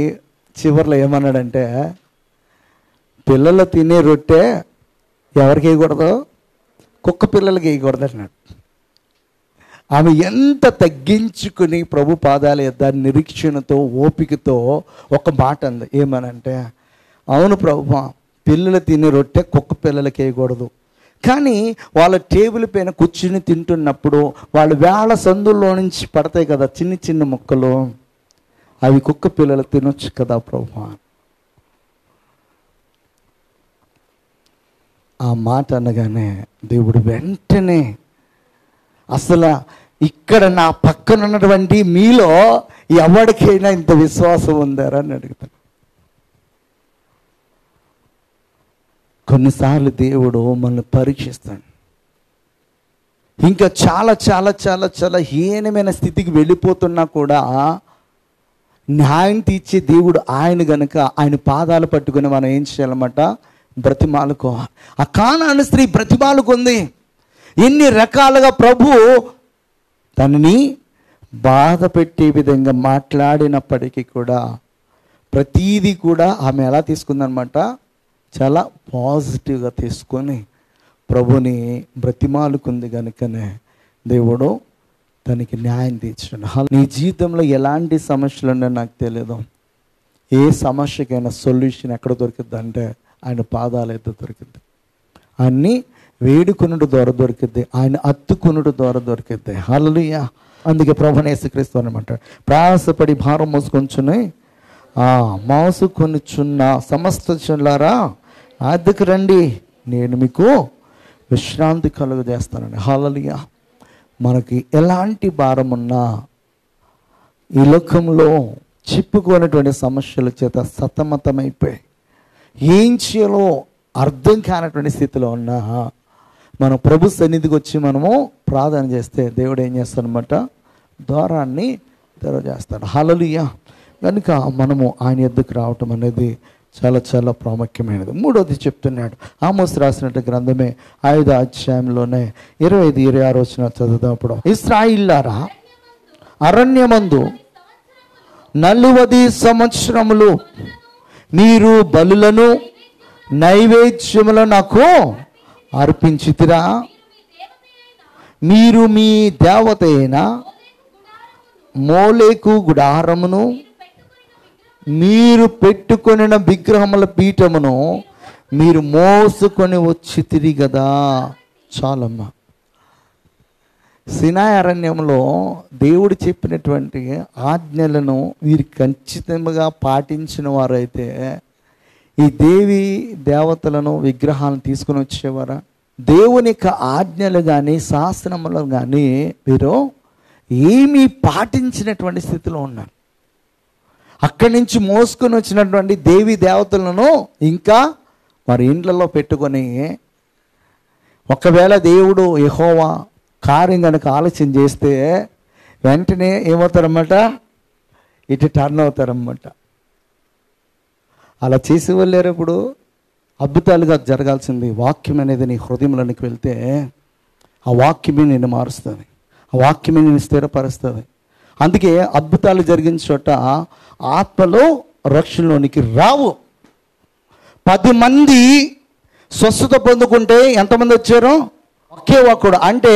చివరిలో ఏమన్నాడంటే, పిల్లలు తినే రొట్టె ఎవరికి వేయకూడదు? కుక్క పిల్లలకి వేయకూడదు అన్నాడు. ఆమె ఎంత తగ్గించుకుని ప్రభు పాదాల యొద్ద నిరీక్షణతో ఓపికతో ఒక మాట అంది. ఏమనంటే, అవును ప్రభువా, పిల్లలు తినే రొట్టె కుక్క పిల్లలకి వేయకూడదు, కానీ వాళ్ళ టేబుల్ పైన కూర్చుని తింటున్నప్పుడు వాళ్ళ వేళ సందుల్లో నుంచి పడతాయి కదా చిన్న చిన్న ముక్కలు, అవి కుక్క పిల్లలు తినొచ్చు కదా ప్రభువా. ఆ మాట అనగానే దేవుడు వెంటనే, అసలు ఇక్కడ నా పక్కన ఉన్నటువంటి మీలో ఎవరికైనా ఇంత విశ్వాసం ఉందారా అని అడుగుతాను. కొన్నిసార్లు దేవుడు మనల్ని పరీక్షిస్తాడు. ఇంకా చాలా చాలా చాలా చాలా హీనమైన స్థితికి వెళ్ళిపోతున్నా కూడా న్యాయం తీర్చే దేవుడు ఆయన గనుక ఆయన పాదాలు పట్టుకుని మనం ఏం చేయాలన్నమాట? బ్రతిమాలుకోవాలి. ఆ కానాను స్త్రీ బ్రతిమాలుకుంది. ఎన్ని రకాలుగా ప్రభు తనని బాధ పెట్టే విధంగా మాట్లాడినప్పటికీ కూడా ప్రతీది కూడా ఆమె ఎలా తీసుకుందనమాట? చాలా పాజిటివ్గా తీసుకొని ప్రభుని బ్రతిమాలుకుంది కనుకనే దేవుడు తనకి న్యాయం తీర్చాడు. నీ జీవితంలో ఎలాంటి సమస్యలు ఉన్నాయో నాకు తెలియదు. ఏ సమస్యకైనా సొల్యూషన్ ఎక్కడ దొరికిద్ది అంటే ఆయన పాదాల ఎద్ద దొరికిద్ది. అన్నీ వేడుకొనుడు ద్వారా దొరికిద్ది, ఆయన అత్తుకొనుడు ద్వారా దొరికిద్ది. హల్లెలూయా. అందుకే ప్రభువైన యేసుక్రీస్తు అనమాట, ప్రయాసపడి భారం మోసుకొనుచున్న సమస్త జనులారా నా దగ్గరకు రండి, నేను మీకు విశ్రాంతి కలుగజేస్తానండి. హల్లెలూయా. మనకి ఎలాంటి భారం ఉన్నా ఈ లోకంలో చిప్పుకున్నటువంటి సమస్యల చేత సతమతమైపోయి ఏం చేయాలో అర్థం కానటువంటి స్థితిలో ఉన్నా మనం ప్రభు సన్నిధికి వచ్చి మనము ప్రార్థన చేస్తే దేవుడు ఏం చేస్తాడనమాట? ద్వారాన్ని తెరవజేస్తాడు. హల్లెలూయా. కనుక మనము ఆయన యొద్దకు రావటం అనేది చాలా చాలా ప్రాముఖ్యమైనది. మూడోది చెప్తున్నాడు, ఆమోస్ రాసినట్టు గ్రంథమే 5వ అధ్యాయంలోనే 25-26 వచ్చిన చదువుతాప్పుడు, ఇశ్రాయేలులారా అరణ్యమందు 40 సంవత్సరములు మీరు బలులను నైవేద్యములను నాకు అర్పించితిరా. మీరు మీ దేవత అయిన మోలేకు గుడారమును మీరు పెట్టుకొనిన విగ్రహముల పీఠమును మీరు మోసుకొని వచ్చితిరి కదా. చాలమ్మా. సినాయి అరణ్యంలో దేవుడు చెప్పినటువంటి ఆజ్ఞలను వీరు ఖచ్చితంగా పాటించిన వారైతే ఈ దేవి దేవతలను విగ్రహాలను తీసుకుని వచ్చేవారా? దేవుని యొక్క ఆజ్ఞలు కానీ శాసనములు కానీ వీరు ఏమీ పాటించినటువంటి స్థితిలో ఉన్నారు. అక్కడి నుంచి మోసుకొని వచ్చినటువంటి దేవి దేవతలను ఇంకా వారి ఇండ్లలో పెట్టుకొని, ఒకవేళ దేవుడు యెహోవా కార్యం కనుక ఆలోచన చేస్తే వెంటనే ఏమవుతారన్నమాట? ఇటు టర్న్ అవుతారన్నమాట. అలా చేసేవాళ్ళు లేరు. ఇప్పుడు అద్భుతాలుగా జరగాల్సింది వాక్యం అనేది నీ హృదయంలోనికి వెళ్తే ఆ వాక్యమే నిన్ను మారుస్తుంది, ఆ వాక్యమే నిన్ను స్థిరపరుస్తుంది. అందుకే అద్భుతాలు జరిగిన చోట ఆత్మలో రక్షణలోనికి రావు. 10 మంది స్వస్థత పొందుకుంటే ఎంతమంది వచ్చారు? ఒకే ఒక్కడు. అంటే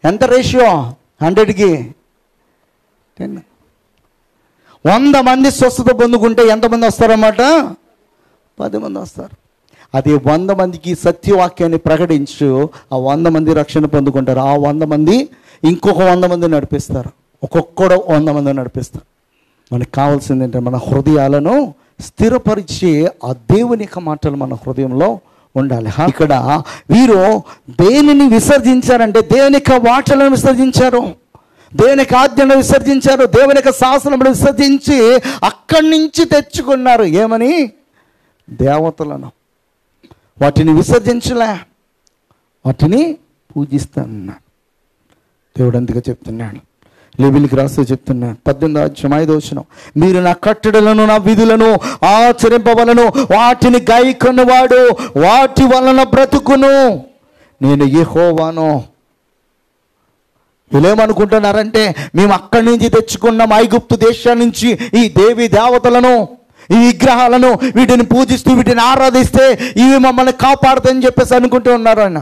ఎంత రేషియో? 100కి 10. 100 మంది స్వస్థత పొందుకుంటే ఎంతమంది వస్తారన్నమాట? 10 మంది వస్తారు. అది 100 మందికి సత్యవాక్యాన్ని ప్రకటించు, ఆ 100 మంది రక్షణ పొందుకుంటారు. ఆ 100 మంది ఇంకొక 100 మంది నడిపిస్తారు, ఒక్కొక్కడు 100 మంది నడిపిస్తారు. మనకు కావాల్సింది ఏంటంటే మన హృదయాలను స్థిరపరిచే ఆ దేవుని యొక్క మాటలు మన హృదయంలో ఉండాలి. ఇక్కడ వీరు దేనిని విసర్జించారంటే దేవుని యొక్క మాటలను విసర్జించారు, దేవుని యొక్క ఆజ్ఞను విసర్జించారు, దేవుని యొక్క శాసనమును విసర్జించి అక్కడి నుంచి తెచ్చుకున్నారు. ఏమని? దేవతలను. వాటిని విసర్జించలే, వాటిని పూజిస్తానన్నాడు. దేవుడు అందుకే చెప్తున్నాడు, లేవీయులకు రాస్తూ చెప్తున్నాడు 18వ అధ్యాయం 5వ వచనం, మీరు నా కట్టడలను నా విధులను ఆచరింపవలను, వాటిని గైకొన్నవాడు వాటి వలన బ్రతుకును, నేను యెహోవాను. వీళ్ళేమనుకుంటున్నారంటే మేము అక్కడి నుంచి తెచ్చుకున్నాం, ఐగుప్తు దేశం నుంచి ఈ దేవి దేవతలను, ఈ విగ్రహాలను, వీటిని పూజిస్తూ వీటిని ఆరాధిస్తే ఇవి మమ్మల్ని కాపాడుతాయని చెప్పేసి అనుకుంటూ ఉన్నారు. ఆయన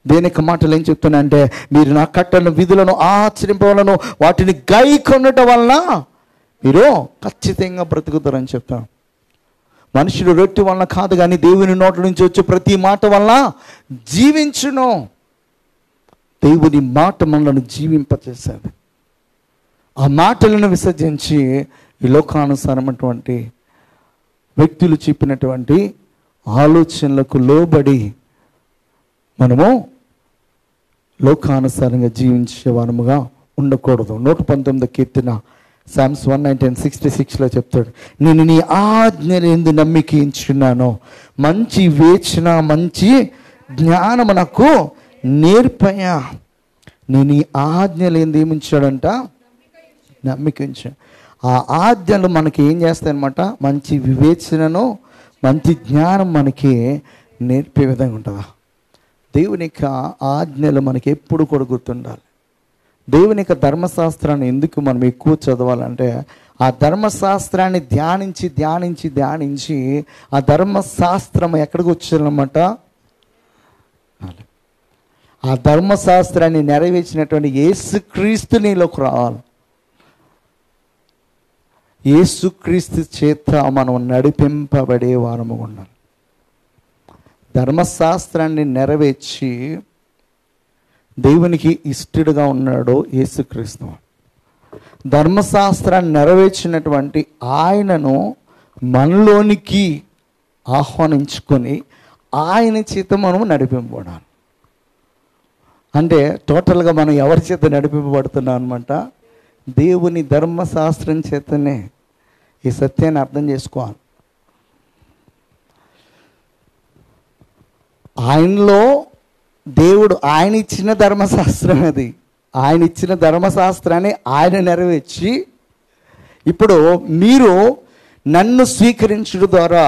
దేనికి మాటలు ఏం చెప్తున్నాయంటే మీరు నా కట్టలను విధులను ఆచరింపవలను, వాటిని గైకొనటం వలన మీరు ఖచ్చితంగా బ్రతుకుతారని చెప్తాను. మనుషులు రొట్టె వలన కాదు కానీ దేవుని నోట్ల నుంచి వచ్చే ప్రతి మాట వలన జీవించును. దేవుని మాట మనలను జీవింపచేశాడు. ఆ మాటలను విసర్జించి ఈ లోకానుసారమైనటువంటి వ్యక్తులు చెప్పినటువంటి ఆలోచనలకు లోబడి మనము లోకానుసారంగా జీవించే వారముగా ఉండకూడదు. 119 కీర్తన Psalms 119:66 చెప్తాడు, నేను నీ ఆజ్ఞలు ఎందు నమ్మికించున్నాను, మంచి వేచన మంచి జ్ఞానము నాకు నేర్పయా. నేను ఈ ఆజ్ఞలు ఏంది ఏమించాడంట? నమ్మికించాడు. ఆ ఆజ్ఞలు మనకి ఏం చేస్తాయన్నమాట? మంచి వివేచనను మంచి జ్ఞానం మనకి నేర్పే విధంగా ఉంటుందా? దేవుని యొక్క ఆజ్ఞలు మనకి ఎప్పుడు కూడా గుర్తుండాలి. దేవుని యొక్క ధర్మశాస్త్రాన్ని ఎందుకు మనం ఎక్కువ చదవాలంటే ఆ ధర్మశాస్త్రాన్ని ధ్యానించి ధ్యానించి ధ్యానించి ఆ ధర్మశాస్త్రం ఎక్కడికి వచ్చారన్నమాట? ఆ ధర్మశాస్త్రాన్ని నెరవేర్చినటువంటి యేసుక్రీస్తు నీలోకి రావాలి. యేసుక్రీస్తు చేత మనం నడిపింపబడే వారము ఉండాలి. ధర్మశాస్త్రాన్ని నెరవేర్చి దేవునికి ఇష్టడుగా ఉన్నాడు యేసుక్రీస్తు. ధర్మశాస్త్రాన్ని నెరవేర్చినటువంటి ఆయనను మనలోనికి ఆహ్వానించుకొని ఆయన చేత మనం నడిపింపబడాలి. అంటే టోటల్గా మనం ఎవరి చేత నడిపింపబడుతున్నాం అనమాట? దేవుని ధర్మశాస్త్రం చేతనే. ఈ సత్యాన్ని అర్థం చేసుకోవాలి. ఆయనలో దేవుడు ఆయన ఇచ్చిన ధర్మశాస్త్రం అది. ఆయన ఇచ్చిన ధర్మశాస్త్రాన్ని ఆయన నెరవేర్చి ఇప్పుడు మీరు నన్ను స్వీకరించడం ద్వారా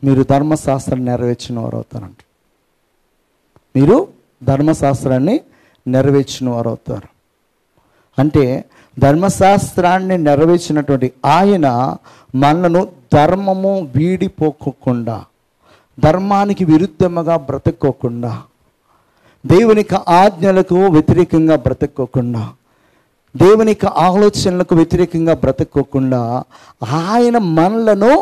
మీరు ధర్మశాస్త్రాన్ని నెరవేర్చిన వారు అవుతారంట. మీరు ధర్మశాస్త్రాన్ని నెరవేర్చిన వారు అవుతారు. అంటే ధర్మశాస్త్రాన్ని నెరవేర్చినటువంటి ఆయన మనను ధర్మము వీడిపోకుండా, ధర్మానికి విరుద్ధముగా బ్రతుక్కోకుండా, దేవునికి ఆజ్ఞలకు వ్యతిరేకంగా బ్రతుక్కోకుండా, దేవునికి ఆలోచనలకు వ్యతిరేకంగా బ్రతుక్కోకుండా ఆయన మనలను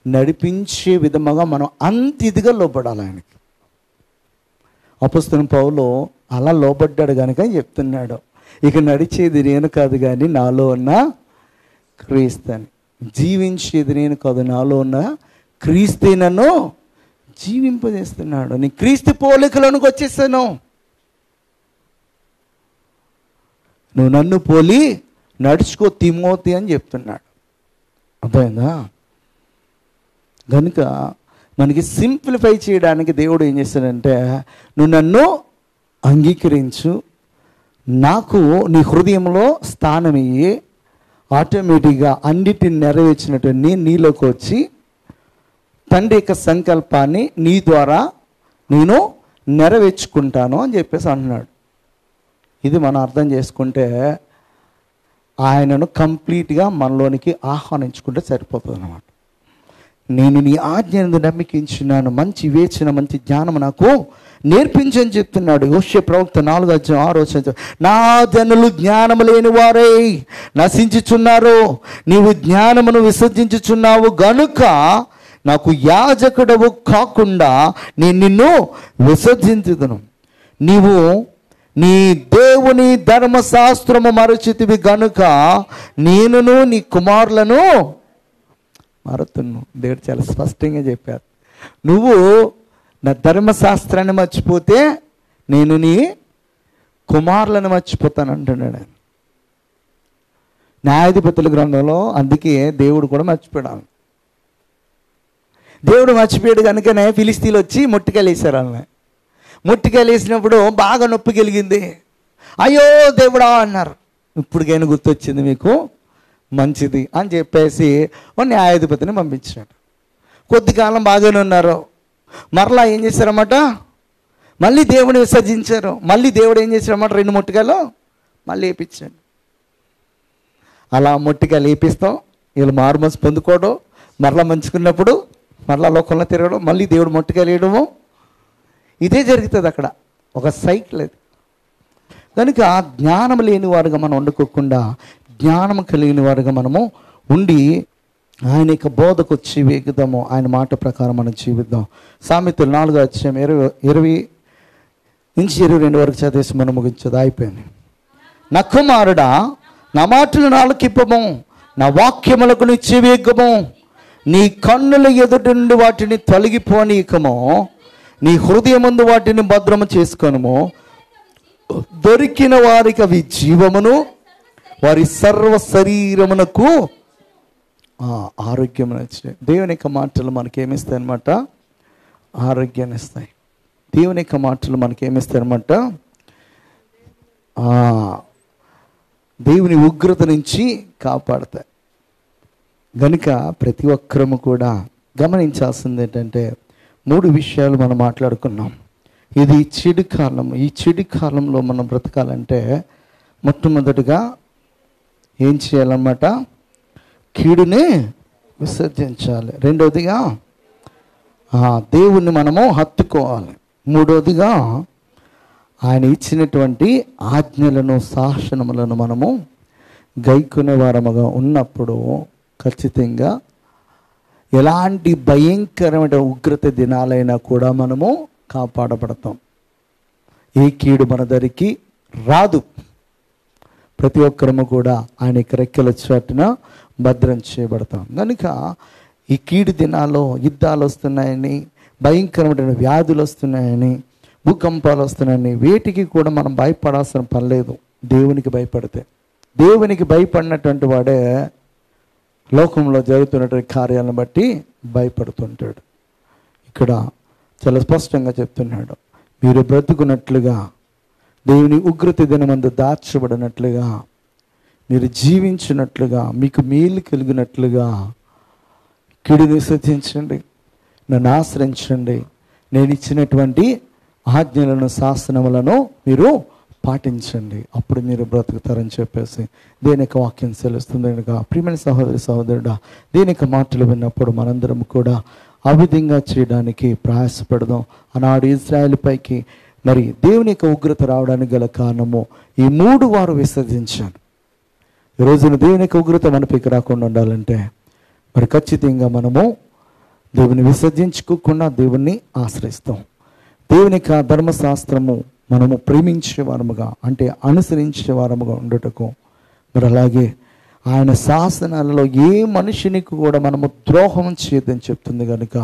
నడిపించే విధముగా మనం అంత ఇదిగా లోబడాలి ఆయనకి. అపొస్తలుడైన పౌలు అలా లోబడ్డాడు కనుక చెప్తున్నాడు, ఇక నడిచేది నేను కాదు కానీ నాలో ఉన్న క్రీస్తుని, జీవించేది నేను కాదు నాలో ఉన్న క్రీస్తే నన్ను జీవింపజేస్తున్నాడు. నీ క్రీస్తు పోలికలోనికి వచ్చేసాను, నువ్వు నన్ను పోలి నడుచుకో తిమోతి అని చెప్తున్నాడు. అర్థమైందా? కనుక మనకి సింప్లిఫై చేయడానికి దేవుడు ఏం చేస్తాడంటే, నువ్వు నన్ను అంగీకరించు, నాకు నీ హృదయంలో స్థానం ఇయ్యి, ఆటోమేటిక్గా అన్నిటిని నెరవేర్చినట్టు నేను నీలోకి వచ్చి తండ్రి యొక్క సంకల్పాన్ని నీ ద్వారా నేను నెరవేర్చుకుంటాను అని చెప్పేసి అంటున్నాడు. ఇది మనం అర్థం చేసుకుంటే ఆయనను కంప్లీట్గా మనలోనికి ఆహ్వానించుకుంటే సరిపోతుంది అన్నమాట. నేను నీ ఆజ్ఞను నమ్మికించున్నాను, మంచి వివేచన మంచి జ్ఞానం నాకు నేర్పించని చెప్తున్నాడు. యోషువ ప్రవక్త 4:6 నా జనులు జ్ఞానము లేని వారై నశించుచున్నారు, నీవు జ్ఞానమును విసర్జించుచున్నావు గనుక నాకు యాజకుడవు కాకుండా నేను నిన్ను విసర్జించుదును. నీవు నీ దేవుని ధర్మశాస్త్రము మరచితివి గనుక నేనును నీ కుమారులను మారుతును. దేవుడు చాలా స్పష్టంగా చెప్పారు, నువ్వు నా ధర్మశాస్త్రాన్ని మర్చిపోతే నేను నీ కుమారులను మర్చిపోతాను అంటున్నాడు. న్యాయాధిపతుల గ్రంథంలో అందుకే దేవుడు కూడా మర్చిపోయాడు. దేవుడు మర్చిపోయాడు కనుకనే ఫిలిస్తీన్లు వచ్చి మొట్టికాయలేసారు. వాళ్ళని మొట్టికాయలేసినప్పుడు బాగా నొప్పి కలిగింది. అయ్యో దేవుడా అన్నారు. ఇప్పటికైనా గుర్తొచ్చింది మీకు, మంచిది అని చెప్పేసి న్యాయాధిపతిని పంపించాడు. కొద్ది కాలం బాగానే ఉన్నారు. మరలా ఏం చేశారన్నమాట, మళ్ళీ దేవుని విసర్జించారు. మళ్ళీ దేవుడు ఏం చేశారన్నమాట, 2 మొట్టికాయలు మళ్ళీ వేయించాడు. అలా మొట్టికాయలు వేపిస్తాం, వీళ్ళు మారుమనసు పొందుకోవడం, మరలా మంచుకున్నప్పుడు మరలా లోకంలో తిరగడం, మళ్ళీ దేవుడు మొట్టికాయలు వేయడము, ఇదే జరుగుతుంది అక్కడ. ఒక సైకిల్ అది. కనుక జ్ఞానం లేని వారుగా మనం వండుకోకుండా జ్ఞానం కలిగిన వారుగా మనము ఉండి ఆయన యొక్క బోధకు వచ్చి వేగుదాము. ఆయన మాట ప్రకారం మనం జీవిద్దాం. సామెతలు 4:20-22 వరకు చదివేసి మనం ముగించదు, అయిపోయింది. నా కుమారుడా, నా మాటలు నాలుకిప్పము, నా వాక్యములకు నీ చెవియెగ్గము. నీ కన్నుల ఎదుటి నుండి వాటిని తొలగిపోనీయకము, నీ హృదయమందు వాటిని భద్రము చేసుకొనుము. దొరికిన వారికి అవి జీవమును, వారి సర్వ శరీరమునకు ఆరోగ్యం ఇస్తాయి. దేవుని యొక్క మాటలు మనకేమిస్తాయి అన్నమాట, ఆరోగ్యాన్ని ఇస్తాయి. దేవుని యొక్క మాటలు మనకేమిస్తాయి అన్నమాట, దేవుని ఉగ్రత నుంచి కాపాడతాయి. గనుక ప్రతి ఒక్కరము కూడా గమనించాల్సింది ఏంటంటే 3 విషయాలు మనం మాట్లాడుకున్నాం. ఇది చెడు కాలం. ఈ చెడు కాలంలో మనం బ్రతకాలంటే మొట్టమొదటిగా ఏం చేయాలన్నమాట, కీడుని విసర్జించాలి. రెండవదిగా దేవుణ్ణి మనము హత్తుకోవాలి. మూడవదిగా ఆయన ఇచ్చినటువంటి ఆజ్ఞలను శాసనములను మనము గైకొనే వారముగా ఉన్నప్పుడు ఖచ్చితంగా ఎలాంటి భయంకరమైన ఉగ్రత దినాలైనా కూడా మనము కాపాడబడతాం. ఏ కీడు మన దరికి రాదు. ప్రతి ఒక్కరము కూడా ఆయన రెక్కల చాటున భద్రం చేయబడతాం. కనుక ఈ కీడు దినాల్లో యుద్ధాలు వస్తున్నాయని, భయంకరమైన వ్యాధులు వస్తున్నాయని, భూకంపాలు వస్తున్నాయని వేటికి కూడా మనం భయపడాల్సిన పని లేదు. దేవునికి భయపడితే, దేవునికి భయపడినటువంటి వాడే లోకంలో జరుగుతున్నటువంటి కార్యాలను బట్టి భయపడుతుంటాడు. ఇక్కడ చాలా స్పష్టంగా చెప్తున్నాడు, మీరు బ్రతుకున్నట్లుగా, దేవుని ఉగ్రత దినమందు దాచబడినట్లుగా, మీరు జీవించినట్లుగా, మీకు మేలు కలిగినట్లుగా కీడుని విసర్జించండి, నన్ను ఆశ్రయించండి, నేను ఇచ్చినటువంటి ఆజ్ఞలను శాసనములను మీరు పాటించండి, అప్పుడు మీరు బ్రతుకుతారని చెప్పేసి దేని యొక్క వాక్యం సెలుస్తుంది. కనుక ప్రియమైన సహోదరి సహోదరుడా, దేని యొక్క మాటలు విన్నప్పుడు మనందరం కూడా ఆ విధంగా చేయడానికి ప్రయాసపడదాం. ఆనాడు ఇజ్రాయేల్ పైకి మరి దేవుని యొక్క ఉగ్రత రావడానికి గల కారణము ఈ 3 వారు విసర్జించారు. ఈ రోజున దేవుని యొక్క ఉగ్రత మన పైకి రాకుండా ఉండాలంటే మరి ఖచ్చితంగా మనము దేవుని విసర్జించుకోకుండా దేవుణ్ణి ఆశ్రయిస్తాం. దేవుని యొక్క ధర్మశాస్త్రము మనము ప్రేమించే వారముగా, అంటే అనుసరించే వారముగా ఉండటకు, మరి అలాగే ఆయన శాసనాలలో ఏ మనిషినికి కూడా మనము ద్రోహం చేయదని చెప్తుంది. కనుక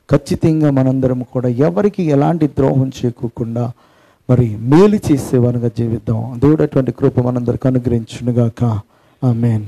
ఖచ్చితంగా మనందరం కూడా ఎవరికి ఎలాంటి ద్రోహం చేయకోకుండా మరి మేలు చేసేవారుగా జీవిద్దాం. దేవుడు అటువంటి కృప మనందరికి అనుగ్రహించునుగాక. ఆమేన్.